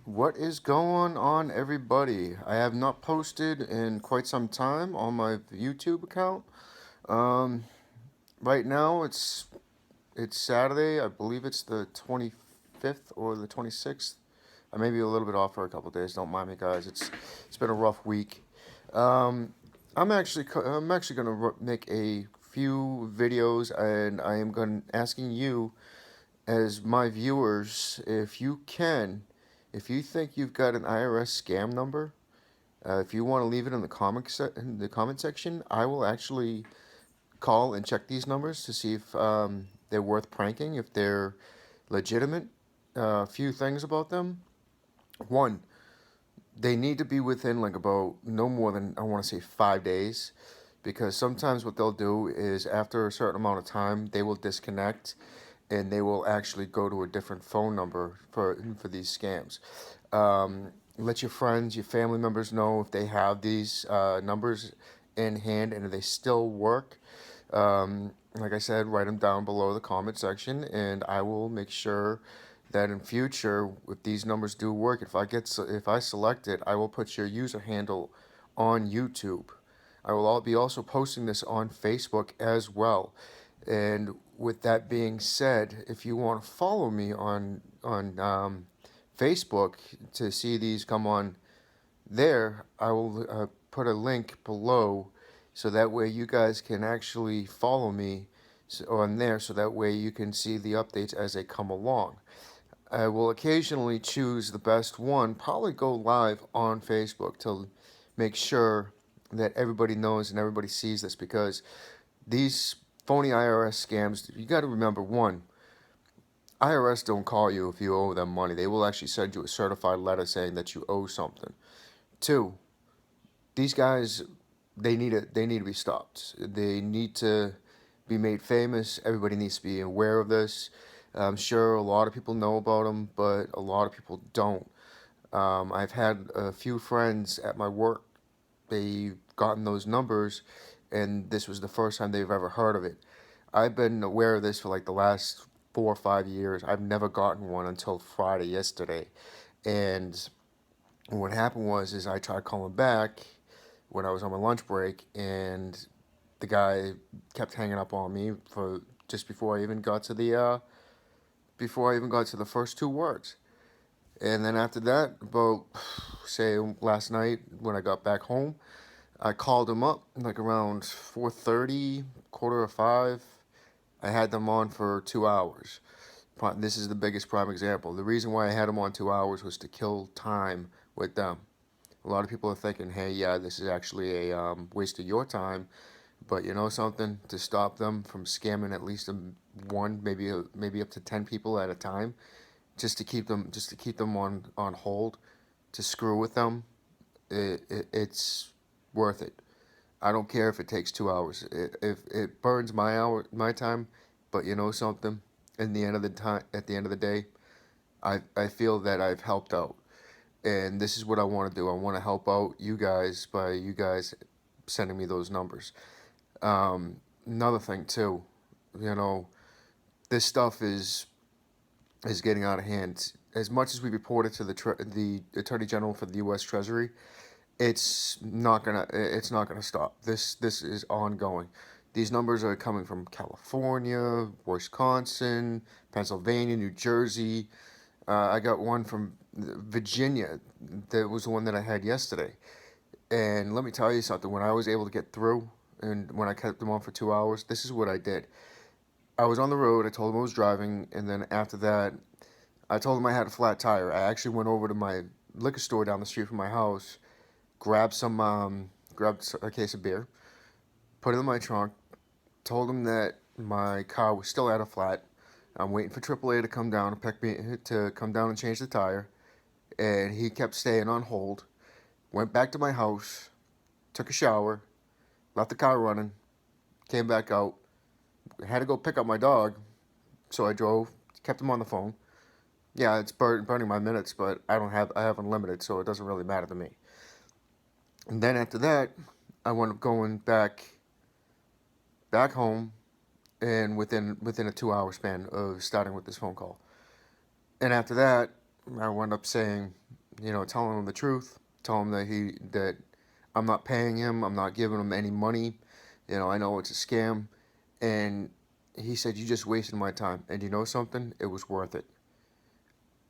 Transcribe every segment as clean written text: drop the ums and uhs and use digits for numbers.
What is going on, everybody? I have not posted in quite some time on my YouTube account. Um, right now it's Saturday. I believe it's the 25th or the 26th. I may be a little bit off for a couple days. Don't mind me, guys. It's been a rough week. Um, I'm actually gonna make a few videos, and I am going asking you as my viewers, if you think you've got an IRS scam number, if you want to leave it in in the comment section, I will actually call and check these numbers to see if they're worth pranking, if they're legitimate. A few things about them. One, they need to be within like about no more than I want to say 5 days, because sometimes what they'll do is after a certain amount of time they will disconnect and they will actually go to a different phone number for these scams. Let your friends, your family members know if they have these numbers in hand and if they still work. Like I said, write them down below the comment section, and I will make sure that in future, if these numbers do work, if I select it, I will put your user handle on YouTube. I will be also posting this on Facebook as well. And with that being said, if you want to follow me on Facebook to see these come on there, I will put a link below, so that way you guys can actually follow me on there, so that way you can see the updates as they come along. I will occasionally choose the best one, probably go live on Facebook to make sure that everybody knows and everybody sees this, because these phony IRS scams, you got to remember, one, IRS don't call you if you owe them money. They will actually send you a certified letter saying that you owe something. Two, these guys, they need to be stopped. They need to be made famous. Everybody needs to be aware of this. I'm sure a lot of people know about them, but a lot of people don't. I've had a few friends at my work. They've gotten those numbers, and this was the first time they've ever heard of it. I've been aware of this for like the last 4 or 5 years. I've never gotten one until Friday yesterday, and what happened is I tried calling back when I was on my lunch break, and the guy kept hanging up on me for just before I even got to the first two words. And then after that, about say last night when I got back home, I called him up like around 4:30, quarter of five. I had them on for 2 hours. This is the biggest prime example. The reason why I had them on 2 hours was to kill time with them. A lot of people are thinking, hey, yeah, this is actually a waste of your time. But you know something? To stop them from scamming at least one, maybe up to 10 people at a time, just to keep them on hold, to screw with them, it's worth it. I don't care if it takes 2 hours. If it burns my time, but you know something? At the end of the day, I feel that I've helped out, and this is what I want to do. I want to help out you guys by you guys sending me those numbers. Another thing too, you know, this stuff is getting out of hand. As much as we reported to the Attorney General for the U.S. Treasury, it's not gonna stop. This is ongoing. These numbers are coming from California, Wisconsin, Pennsylvania, New Jersey. I got one from Virginia. That was the one that I had yesterday. And let me tell you something. When I was able to get through, and when I kept them on for 2 hours, this is what I did. I was on the road. I told them I was driving, and then after that, I told them I had a flat tire. I actually went over to my liquor store down the street from my house, grabbed a case of beer, put it in my trunk, told them that my car was still at a flat. I'm waiting for AAA to come down and come down and change the tire, and he kept staying on hold. Went back to my house, took a shower, left the car running, came back out, had to go pick up my dog, so I drove, kept him on the phone. Yeah, it's burning my minutes, but I have unlimited, so it doesn't really matter to me. And then after that, I wound up going back home, and within a 2 hour span of starting with this phone call. And after that, I wound up saying, telling him the truth, telling him that I'm not paying him, I'm not giving him any money. I know it's a scam, and he said, "You just wasted my time." And you know something? It was worth it.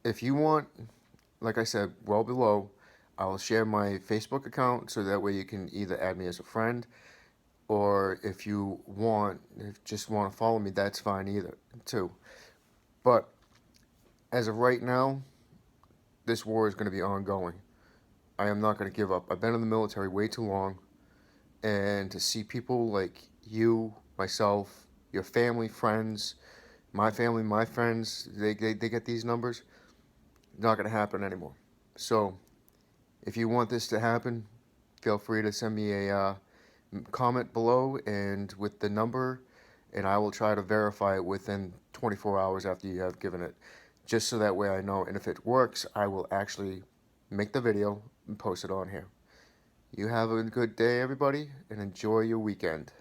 If you want, like I said, well below, I'll share my Facebook account so that way you can either add me as a friend, or if you just want to follow me, that's fine either too. But as of right now, this war is going to be ongoing. I am not going to give up. I've been in the military way too long, and to see people like you, myself, your family, friends, my family, my friends, they get these numbers, not going to happen anymore. So if you want this to happen, feel free to send me a comment below and with the number, and I will try to verify it within 24 hours after you have given it, just so that way I know. And if it works, I will actually make the video and post it on here. You have a good day, everybody, and enjoy your weekend.